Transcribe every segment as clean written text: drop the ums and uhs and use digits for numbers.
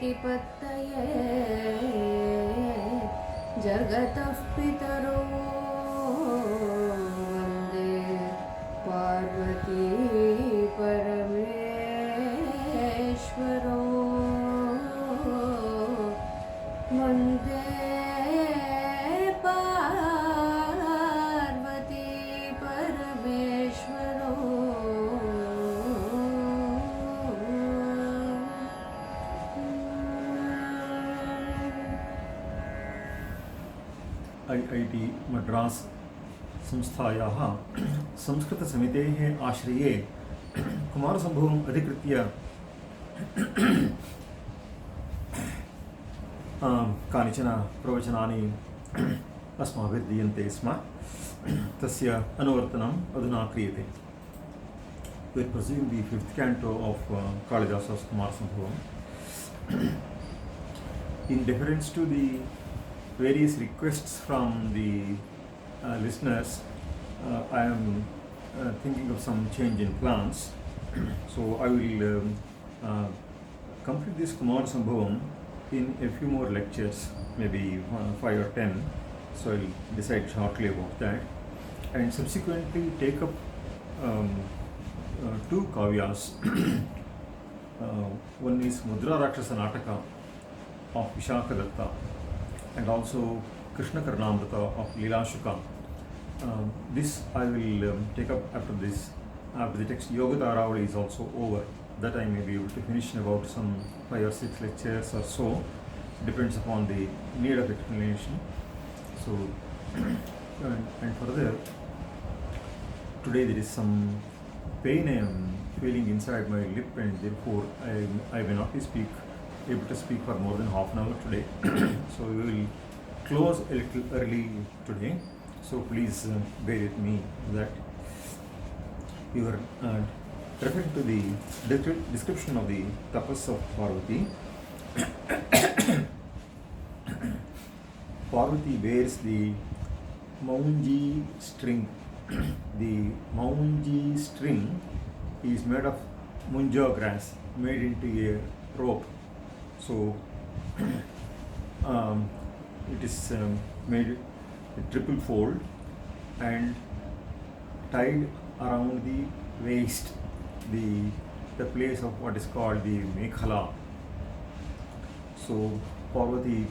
प्रजापतिपतये जगतः पितरो वन्दे पार्वती परमेश्वरो वन्दे पार्वती परमेश्वरो IIT मद्रास संस्थायाः संस्कृतसमितेः आश्रये कुमारसम्भवम् अधिकृत्य कानिचन प्रवचनानि अस्माभिर्दीयन्ते स्म। तस्य अनुवर्तनम् अधुना क्रियते। We are pursuing the fifth canto of Kalidasa's Kumarasambhavam. In deference to the various requests from the listeners, I am thinking of some change in plans. So I will complete this Kumarasambhavam in a few more lectures, maybe 5 or 10. So I'll decide shortly about that, and subsequently take up two kavyas. One is Mudra Rakshasa Nataka of Vishaka Datta, and also Krishna Karnamrita of Leela Shuka. This I will take up after this. After the text Yoga Dharavali is also over, that I may be able to finish in about some 5 or 6 lectures or so. Depends upon the need of explanation. So, and further, today there is some pain I am feeling inside my lip, and therefore I may not be able to speak for more than half an hour today. So we will close a little early today. So please bear with me that we were referring to the description of the tapas of Parvati. Parvati wears the Maunji string. The Maunji string is made of munja grass, made into a rope. So it is made a triple fold and tied around the waist, the place of what is called the Mekhala. So Parvati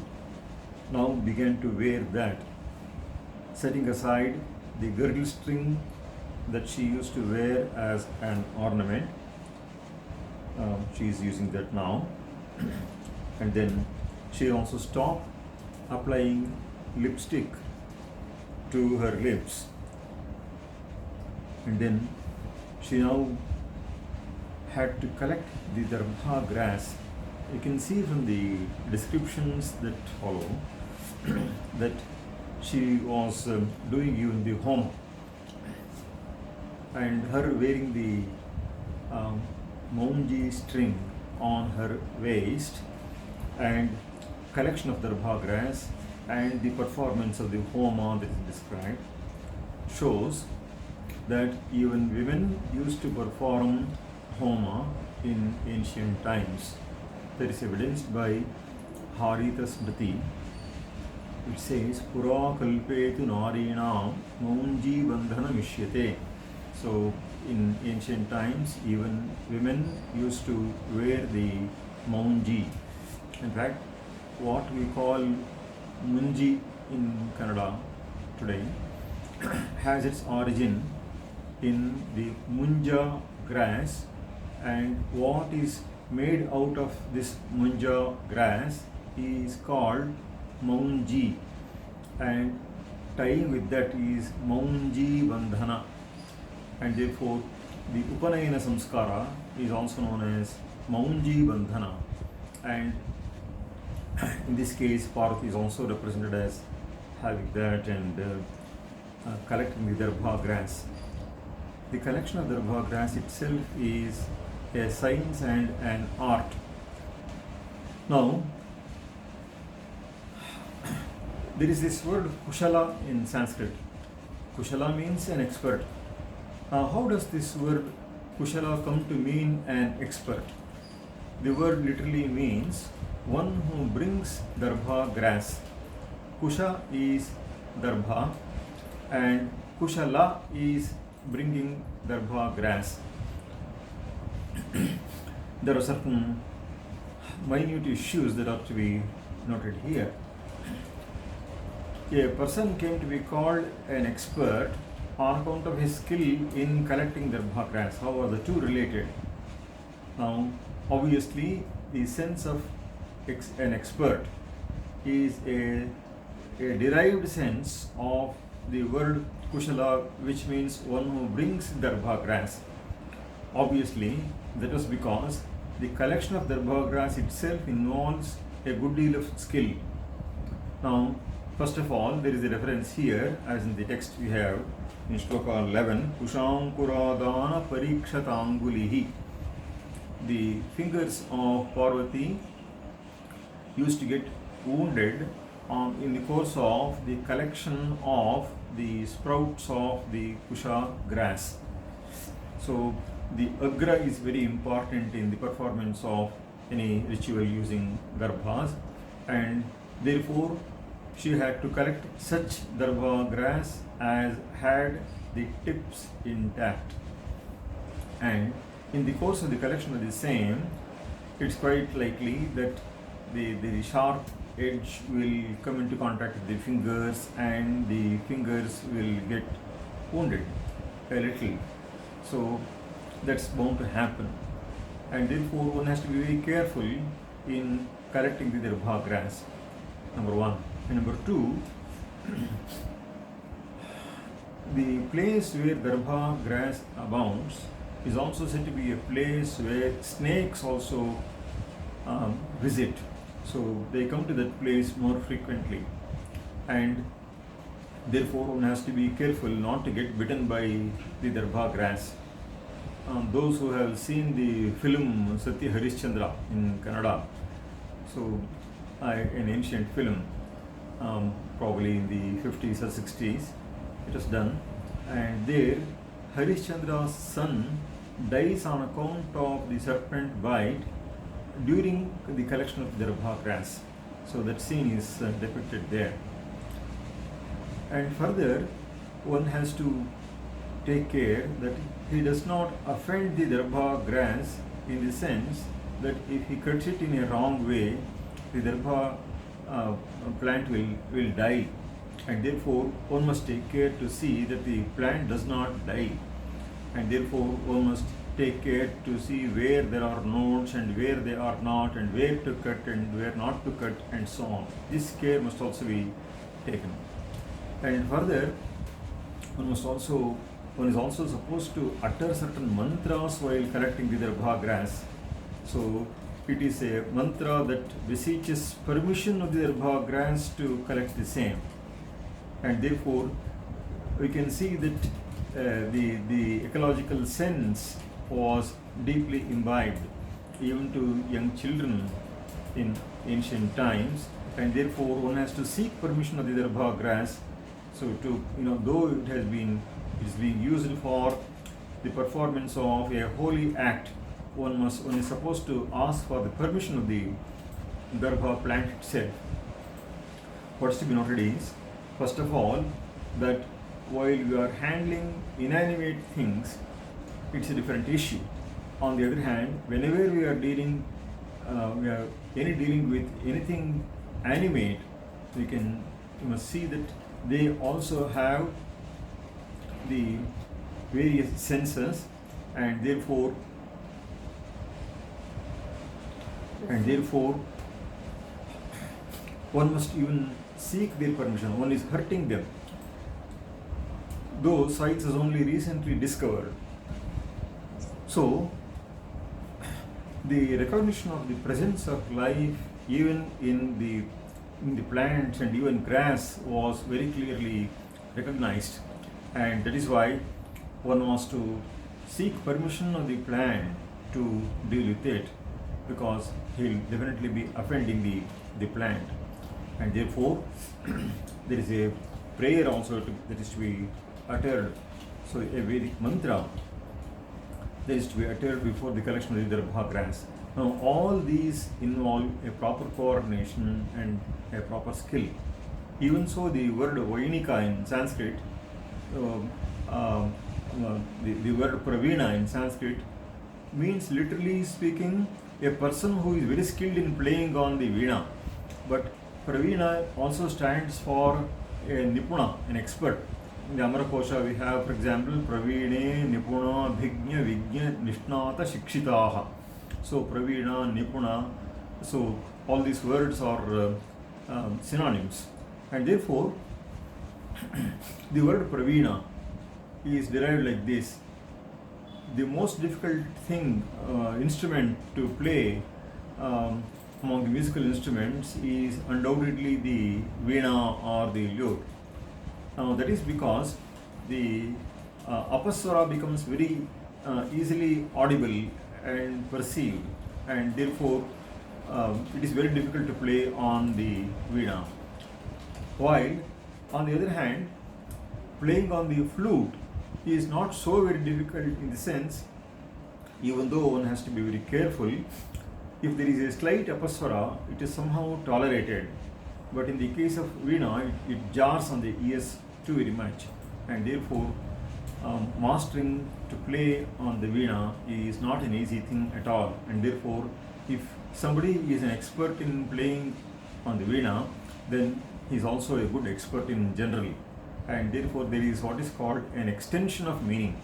now began to wear that, setting aside the girdle string that she used to wear as an ornament. She is using that now. And then she also stopped applying lipstick to her lips. And then she now had to collect the darbha grass. You can see from the descriptions that follow that she was doing even the home, and her wearing the Maunji string on her waist and collection of darbha grass and the performance of the homa that is described shows that even women used to perform homa in ancient times. That is evidenced by Harita Smriti. It says, Pura kalpetu narinam maunji bandhana mishyate. So, in ancient times, even women used to wear the maunji. In fact, what we call munji in Kannada today has its origin in the munja grass, and what is made out of this munja grass is called maunji, and tying with that is maunji bandhana, and therefore the upanayana samskara is also known as maunji bandhana. And in this case, Parvati is also represented as having that and collecting the darbha grass. The collection of darbha grass itself is a science and an art. Now, there is this word kushala in Sanskrit. Kushala means an expert. How does this word kushala come to mean an expert? The word literally means one who brings darbha grass. Kusha is darbha and kushala is bringing darbha grass. There are certain minute issues that are to be noted here. A person came to be called an expert on account of his skill in collecting darbha grass. How are the two related? Now, obviously, the sense of an expert is a derived sense of the word kushala, which means one who brings darbha grass. Obviously, that was because the collection of darbha grass itself involves a good deal of skill. Now, first of all, there is a reference here, as in the text we have in Shloka 11, Kushankuradana Parikshatangulihi. The fingers of Parvati used to get wounded in the course of the collection of the sprouts of the kusha grass. So the agra is very important in the performance of any ritual using darbhas, and therefore she had to collect such darbha grass as had the tips intact. And in the course of the collection of the same, it's quite likely that the sharp edge will come into contact with the fingers and the fingers will get wounded a little. So that's bound to happen, and therefore one has to be very careful in collecting the darbha grass, number one. And number two, the place where darbha grass abounds is also said to be a place where snakes also visit. So they come to that place more frequently, and therefore one has to be careful not to get bitten by the darbha grass. Those who have seen the film Satya Harishchandra in Kannada, so an ancient film, probably in the 50s or 60s, it was done, and there Harishchandra's son dies on account of the serpent bite during the collection of darbha grass. So that scene is depicted there. And further, one has to take care that he does not offend the darbha grass in the sense that if he cuts it in a wrong way, the darbha plant will die, and therefore one must take care to see that the plant does not die, and therefore one must take care to see where there are nodes and where they are not, and where to cut and where not to cut, and so on. This care must also be taken. And further, one is also supposed to utter certain mantras while collecting the darbha grass. So it is a mantra that beseeches permission of the darbha grass to collect the same, and therefore we can see that the ecological sense was deeply imbibed even to young children in ancient times, and therefore one has to seek permission of the darbha grass. So to though it is being used for the performance of a holy act, one is supposed to ask for the permission of the darbha plant itself. What is to be noted is, first of all, that while you are handling inanimate things, it's a different issue. On the other hand, whenever we are dealing with anything animate, you must see that they also have the various senses, and therefore one must even seek their permission. One is hurting them, though science has only recently discovered. So the recognition of the presence of life even in the plants and even grass was very clearly recognized, and that is why one was to seek permission of the plant to deal with it, because he will definitely be offending the plant, and therefore there is a prayer also that is to be uttered. So a Vedic mantra that is to be uttered before the collection of the darbha grass. Now, all these involve a proper coordination and a proper skill. Even so, the word Vainika in Sanskrit, uh, uh, the word Pravina in Sanskrit means, literally speaking, a person who is very skilled in playing on the veena. But Pravina also stands for a Nipuna, an expert. In the Amarakosha, we have, for example, Pravine, Nipuna, Bhignya, Vignya, Nishnata, Shikshitaha. So, Pravina, Nipuna, so all these words are synonyms. And therefore, the word Pravina is derived like this. The most difficult instrument to play among the musical instruments is undoubtedly the veena or the lute. Now, that is because the apaswara becomes very easily audible and perceived, and therefore it is very difficult to play on the veena. While, on the other hand, playing on the flute is not so very difficult, in the sense, even though one has to be very careful. If there is a slight apaswara, it is somehow tolerated. But in the case of veena, it jars on the ears too very much, and therefore mastering to play on the veena is not an easy thing at all. And therefore, if somebody is an expert in playing on the veena, then he is also a good expert in general. And therefore, there is what is called an extension of meaning.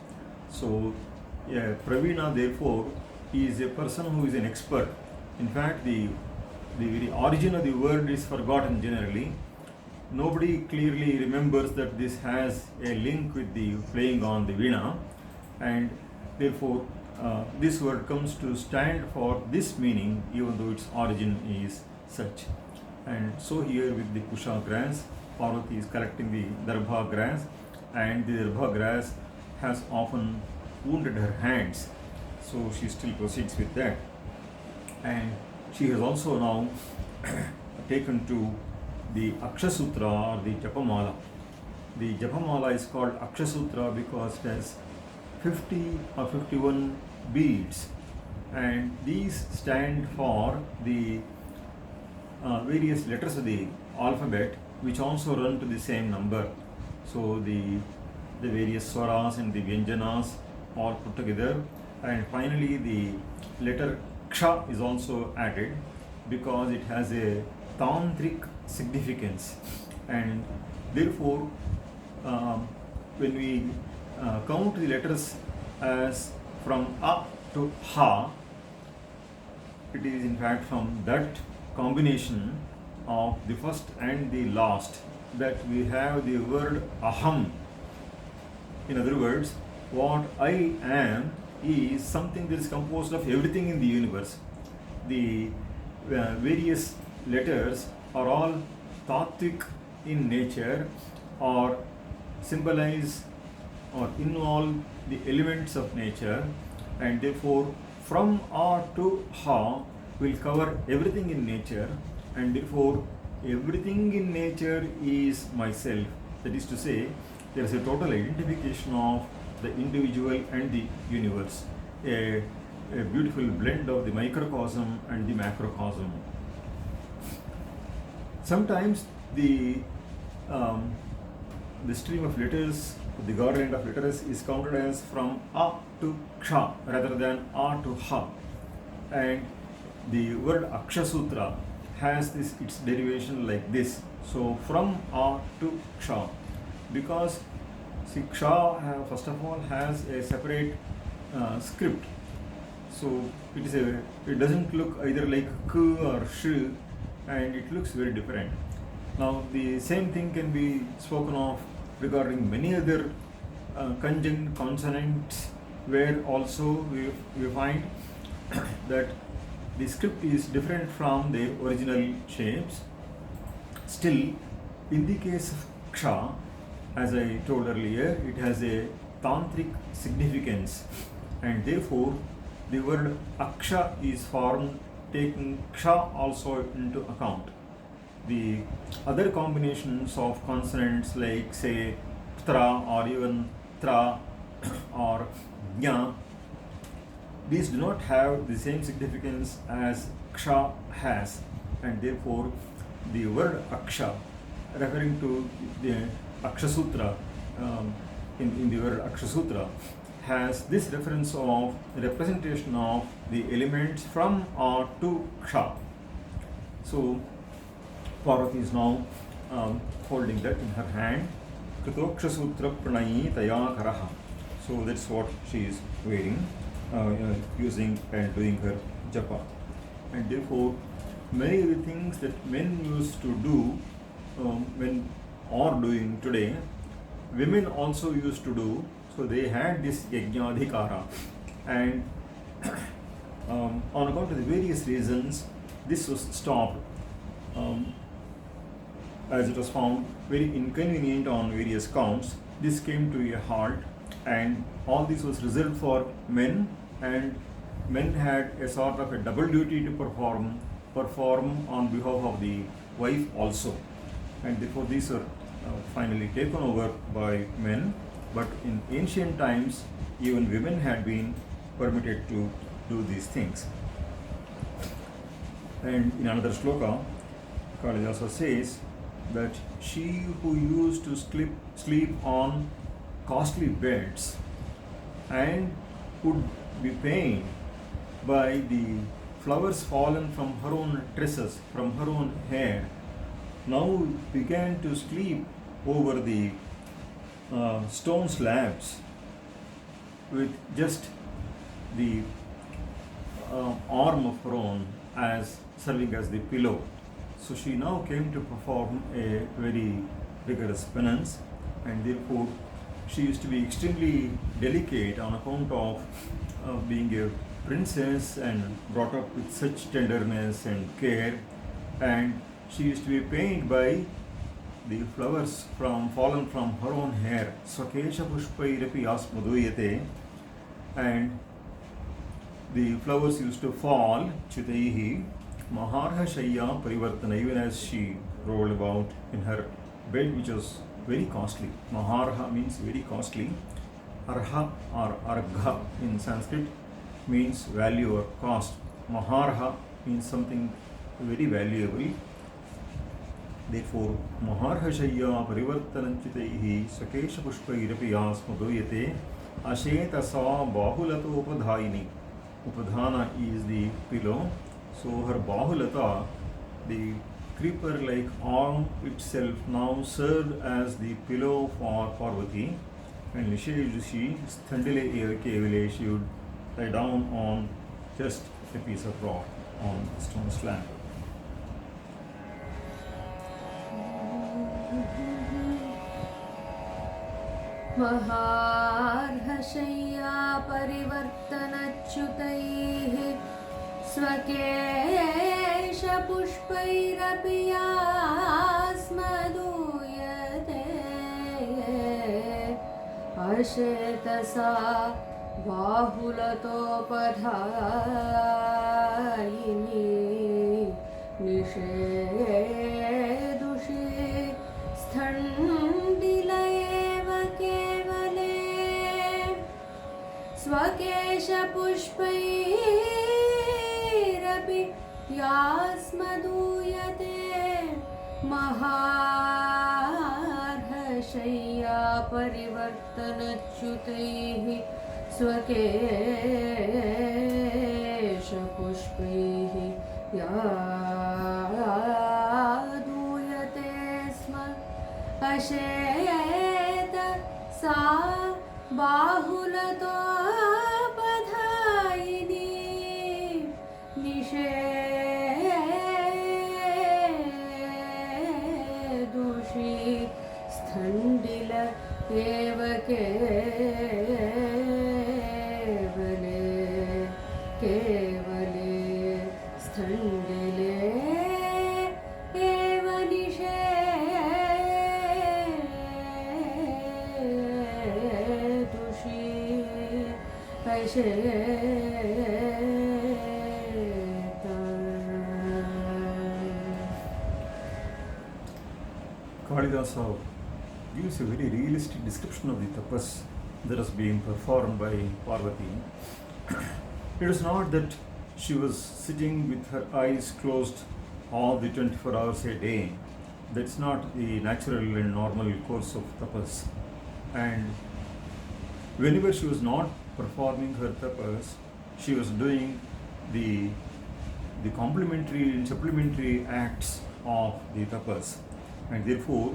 So, Pravina, therefore, is a person who is an expert. In fact, the very origin of the word is forgotten generally. Nobody clearly remembers that this has a link with the playing on the veena, and therefore this word comes to stand for this meaning, even though its origin is such. And so here with the Kusha grass, Parvati is collecting the Darbha grass, and the Darbha grass has often wounded her hands, so she still proceeds with that. And she has also now taken to the Akshasutra or the Japamala. The Japamala is called Akshasutra because it has 50 or 51 beads, and these stand for the various letters of the alphabet, which also run to the same number. So the various swaras and the vyanjanas all put together, and finally the letter Ksha is also added because it has a tantric significance. And therefore, when we count the letters as from A to Ha, it is in fact from that combination of the first and the last that we have the word Aham. In other words, what I am is something that is composed of everything in the universe. The various letters are all tattvic in nature, or symbolize or involve the elements of nature, and therefore from A to Ha will cover everything in nature, and therefore everything in nature is myself. That is to say, there is a total identification of the individual and the universe, a beautiful blend of the microcosm and the macrocosm. Sometimes the stream of letters, the garland of letters, is counted as from A to Ksha rather than A to Ha, and the word Akshasutra has its derivation like this. So from A to Ksha, because Ksha first of all has a separate script, so it doesn't look either like K or Sh, and it looks very different. Now the same thing can be spoken of regarding many other conjunct consonants, where also we find that the script is different from the original shapes. Still, in the case of Ksha, as I told earlier, it has a tantric significance, and therefore the word Aksha is formed taking Ksha also into account. The other combinations of consonants, like say Tra or even Tra or Gnya, these do not have the same significance as Ksha has, and therefore the word Aksha, referring to the Akshasutra, in the word Akshasutra, has this reference of representation of the elements from or to Ksha. So Parvati is now holding that in her hand. Kritoksha Sutra Pranayi Taya Karaha. So that's what she is wearing, using and doing her japa. And therefore, many of the things that men used to do, when or doing today, women also used to do. So they had this yajnadhikara, and on account of the various reasons, this was stopped, as it was found very inconvenient on various counts. This came to a halt, and all this was reserved for men, and men had a sort of a double duty to perform on behalf of the wife also, and therefore these were finally taken over by men. But in ancient times, even women had been permitted to do these things. And in another shloka, Kalidasa says that she who used to sleep on costly beds and would be pained by the flowers fallen from her own tresses, from her own hair, now began to sleep over the stone slabs with just the arm of her own as serving as the pillow. So she now came to perform a very rigorous penance, and therefore she used to be extremely delicate on account of being a princess and brought up with such tenderness and care, and she used to be pained by the flowers fallen from her own hair. Swakesha pushpairapi asmaduyate, and the flowers used to fall chitaihi maharha shayya parivartana, even as she rolled about in her bed, which was very costly. Maharha means very costly. Arha or argha in Sanskrit means value or cost. Maharha means something very valuable. Therefore, Maharha Shayya Parivartananchitaihi Sakesha Pushpairapi Asmaduyate Asheta Sa Bahulata Upadhaini. Upadhana is the pillow. So her Bahulata, the creeper like arm itself, now served as the pillow for Parvati. And Nishayajushi Sthandile Kevile, she would lie down on just a piece of rock on the stone slab. महार्हशय्या परिवर्तनच्युतैः स्वकेशपुष्पैरपि यास्मदूयते अशेतसा बाहुलतोपधायिनी निषेदुषे स्थण्डिलयेव केवले स्वकेशपुष्पैरपि यास्मदूयते महार्हशय्या परिवर्तनच्युतैः स्वकेशपुष्पैः यादूयते स्म अशेत सा बाहुलतोपधायिनी निषेदुषी स्थण्डिल एव केवले स्थण्डिले एव निषेदुषी Kalidasa gives a very realistic description of the tapas that is being performed by Parvati. It was not that she was sitting with her eyes closed all the 24 hours a day. That's not the natural and normal course of tapas. And whenever she was not performing her tapas, she was doing the complementary and supplementary acts of the tapas. And therefore,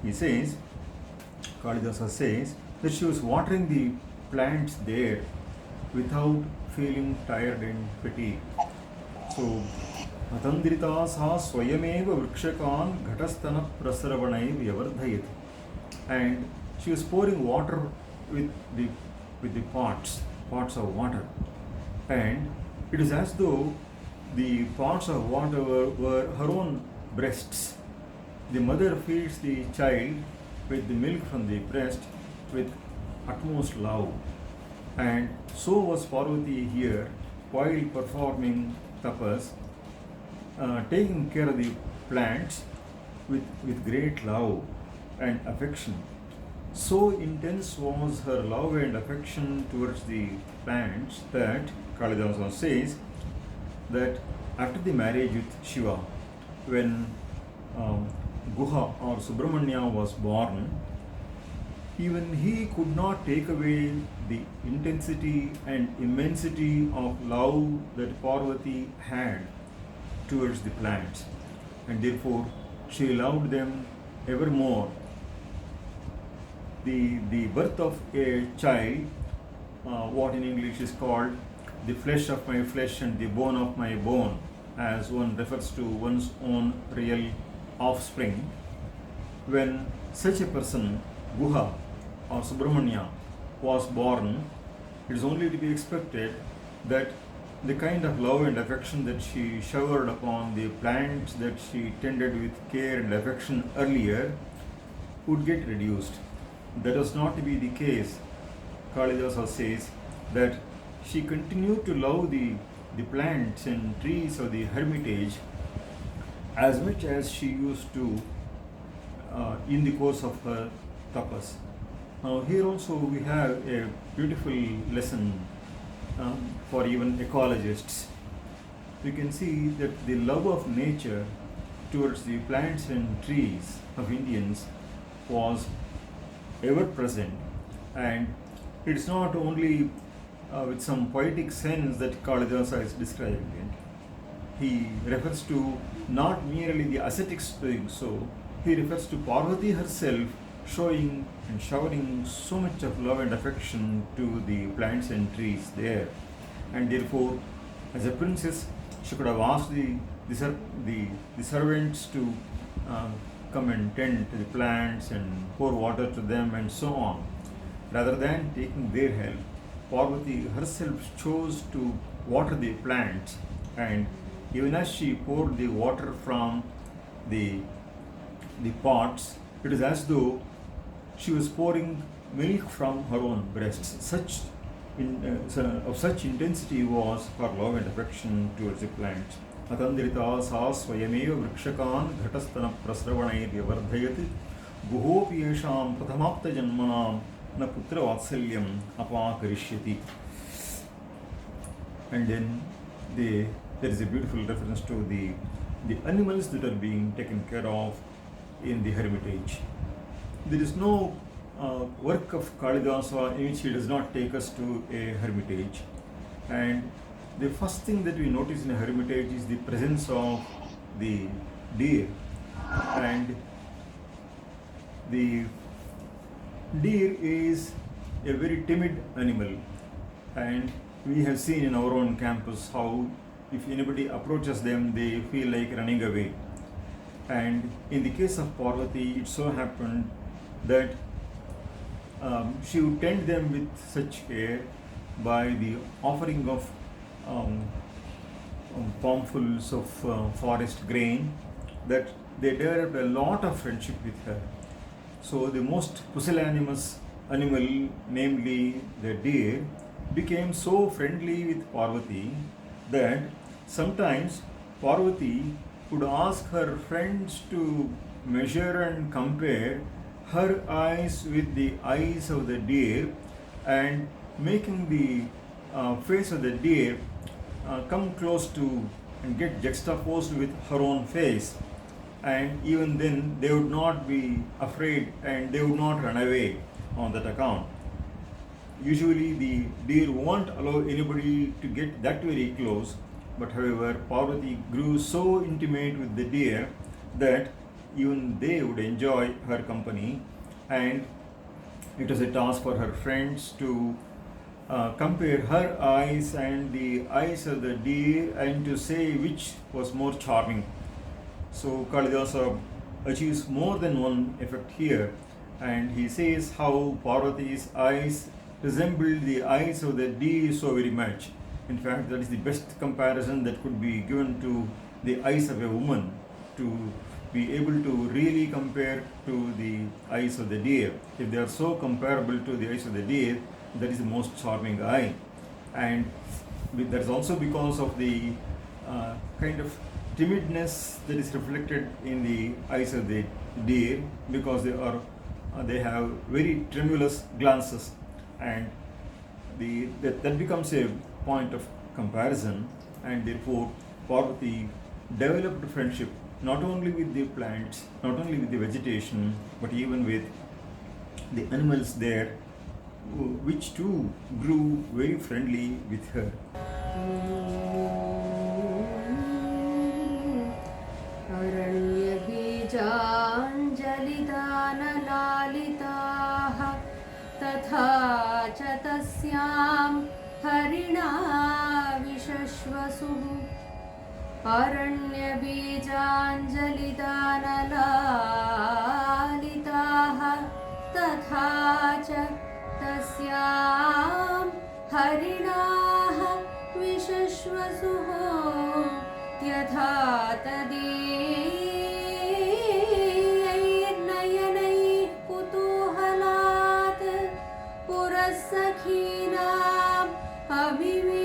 he says, Kalidasa says, that she was watering the plants there without feeling tired and fatigued. So, Atandrita sa swayameva vrikshakan ghatastana prasravanai vyavardhayati. And she was pouring water with the pots of water. And it is as though the pots of water were her own breasts. The mother feeds the child with the milk from the breast with utmost love. And so was Parvati here while performing tapas, taking care of the plants with great love and affection. So intense was her love and affection towards the plants that Kalidasa says that after the marriage with Shiva, when Guha or Subramanya was born, even he could not take away the intensity and immensity of love that Parvati had towards the plants, and therefore she loved them evermore. The birth of a child, what in English is called the flesh of my flesh and the bone of my bone, as one refers to one's own real offspring. When such a person, Guha or Subramanya, was born, it is only to be expected that the kind of love and affection that she showered upon the plants that she tended with care and affection earlier would get reduced. That was not to be the case. Kalidasa says that she continued to love the plants and trees of the hermitage as much as she used to in the course of her tapas. Now here also we have a beautiful lesson for even ecologists. We can see that the love of nature towards the plants and trees of Indians was ever present, and it's not only with some poetic sense that Kalidasa is describing it. He refers to not merely the ascetics doing so, he refers to Parvati herself showing and showering so much of love and affection to the plants and trees there. And therefore, as a princess, she could have asked the servants to come and tend to the plants and pour water to them and so on. Rather than taking their help, Parvati herself chose to water the plants, and even as she poured the water from the pots, it is as though she was pouring milk from her own breasts. Of such intensity was her love and affection towards the plants. Atandrita sa swayameva vrikshakan ghatastana prasravanai vyavardhayat guhopi yesham prathamapta janmanam na putra vatsalyam apakarishyati. And then there is a beautiful reference to the animals that are being taken care of in the hermitage. There is no work of Kalidasa in which he does not take us to a hermitage. And the first thing that we notice in a hermitage is the presence of the deer. And the deer is a very timid animal, and we have seen in our own campus how if anybody approaches them, they feel like running away. And in the case of Parvati, it so happened that she would tend them with such care by the offering of palmfuls of forest grain that they developed a lot of friendship with her. So the most pusillanimous animal, namely the deer, became so friendly with Parvati that sometimes Parvati would ask her friends to measure and compare her eyes with the eyes of the deer, and making the face of the deer come close to and get juxtaposed with her own face, and even then they would not be afraid and they would not run away on that account. Usually the deer won't allow anybody to get that very close, but however Parvati grew so intimate with the deer that even they would enjoy her company, and it was a task for her friends to compare her eyes and the eyes of the deer and to say which was more charming. So Kalidasa achieves more than one effect here, and he says how Parvati's eyes resembled the eyes of the deer so very much. In fact, that is the best comparison that could be given to the eyes of a woman, to be able to really compare to the eyes of the deer. If they are so comparable to the eyes of the deer, that is the most charming eye. And that is also because of the kind of timidness that is reflected in the eyes of the deer, because they have very tremulous glances, and that becomes a point of comparison, and therefore Parvati developed friendship not only with the plants, not only with the vegetation, but even with the animals there, which too grew very friendly with her. अरण्यबीजाञ्जलिदानलालिताः तथा च तस्यां हरिणा विशश्वसुः अरण्यबीजाञ्जलिदानलालिताः तथा च तस्यां हरिणाः विशश्वसुः यथा तदीयैर्नयनैः कुतूहलात् पुरःसखीनाम् अभिवेदनोचने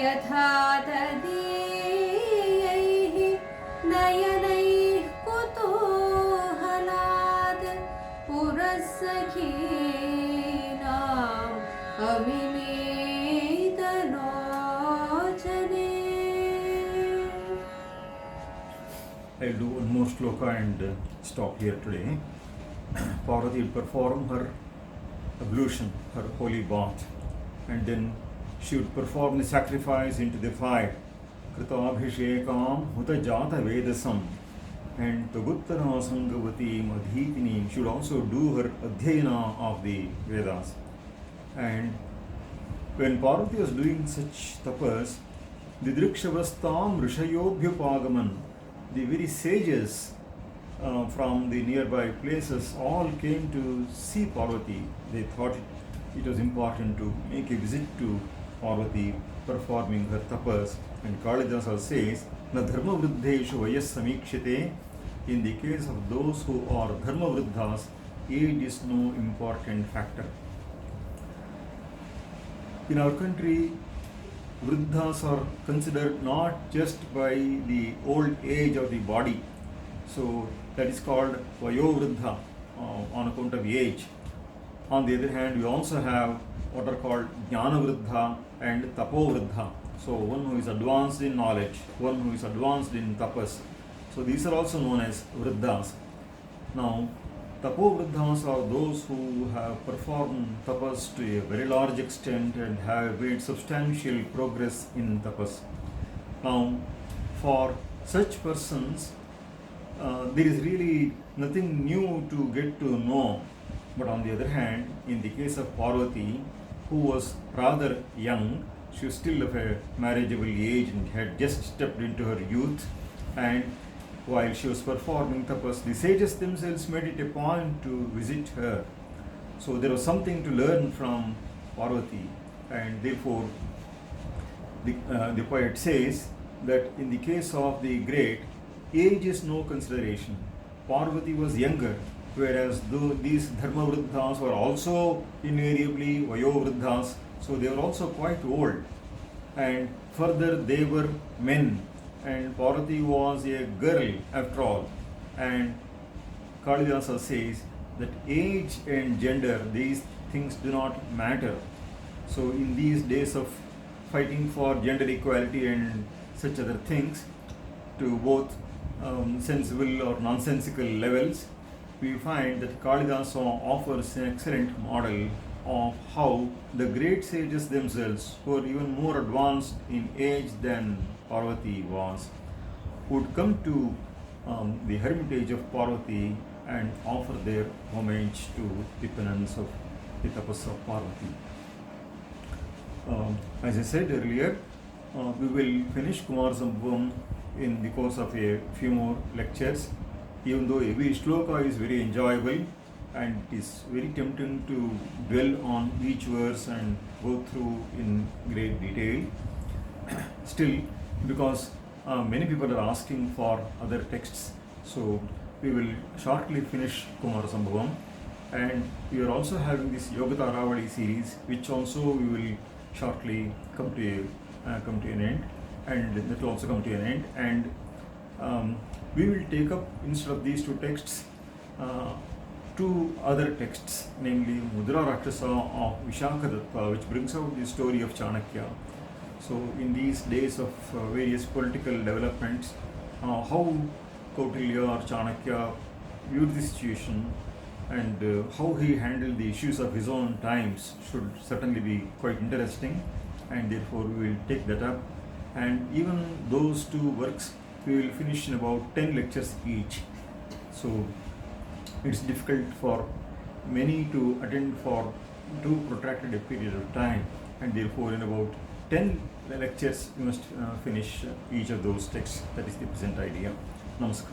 यथा तदीयैः नयनैः कुतूहलात् पुरःसखीनाम् अभिवेदनोचने. I'll do one more shloka and stop here today. Parvati will perform her ablution, her holy bath, and then she would perform the sacrifice into the fire. Kritabhishekam hutajata vedasam, and Taguttara Sangavati Madhitini. She would also do her adhyayana of the Vedas. And when Parvati was doing such tapas, the Drikshavastam Rishayobhyupagaman, the very sages from the nearby places all came to see Parvati. They thought it was important to make a visit to Parvati performing her tapas. And Kalidasa says, Na dharma vruddheshu vayas samikshite. In the case of those who are dharma vruddhas, age is no important factor. In our country, vruddhas are considered not just by the old age of the body. So that is called vayovruddha on account of age. On the other hand, we also have what are called jnanavruddha and tapovruddha. So one who is advanced in knowledge, one who is advanced in tapas. So these are also known as vruddhas. Now, tapovruddhas are those who have performed tapas to a very large extent and have made substantial progress in tapas. Now, for such persons, there is really nothing new to get to know. But on the other hand, in the case of Parvati, who was rather young, she was still of a marriageable age and had just stepped into her youth, and while she was performing tapas, the sages themselves made it a point to visit her. So there was something to learn from Parvati, and therefore the poet says that in the case of the great, age is no consideration. Parvati was younger, whereas these dharma vruddhas were also invariably vayovruddhas, so they were also quite old. And further, they were men, and Parvati was a girl after all. And Kalidasa says that age and gender, these things do not matter. So in these days of fighting for gender equality and such other things, to both sensible or nonsensical levels, we find that Kalidasa offers an excellent model of how the great sages themselves, who are even more advanced in age than Parvati was, would come to the hermitage of Parvati and offer their homage to the penance of the tapas of Parvati. As I said earlier, we will finish Kumar Sambhavam in the course of a few more lectures. Even though every shloka is very enjoyable and it is very tempting to dwell on each verse and go through in great detail, still, because many people are asking for other texts, so we will shortly finish Kumar Sambhavam, and we are also having this Yoga Taravali series, which also we will shortly come to an end, and that will also come to an end, and we will take up, instead of these two texts, two other texts, namely Mudra Rakshasa of Vishakadatta, which brings out the story of Chanakya. So in these days of various political developments, how Kautilya or Chanakya viewed the situation and how he handled the issues of his own times should certainly be quite interesting, and therefore we will take that up. And even those two works we will finish in about 10 lectures each. So it's difficult for many to attend for too protracted a period of time, and therefore in about 10 lectures we must finish each of those texts. That is the present idea. Namaskar.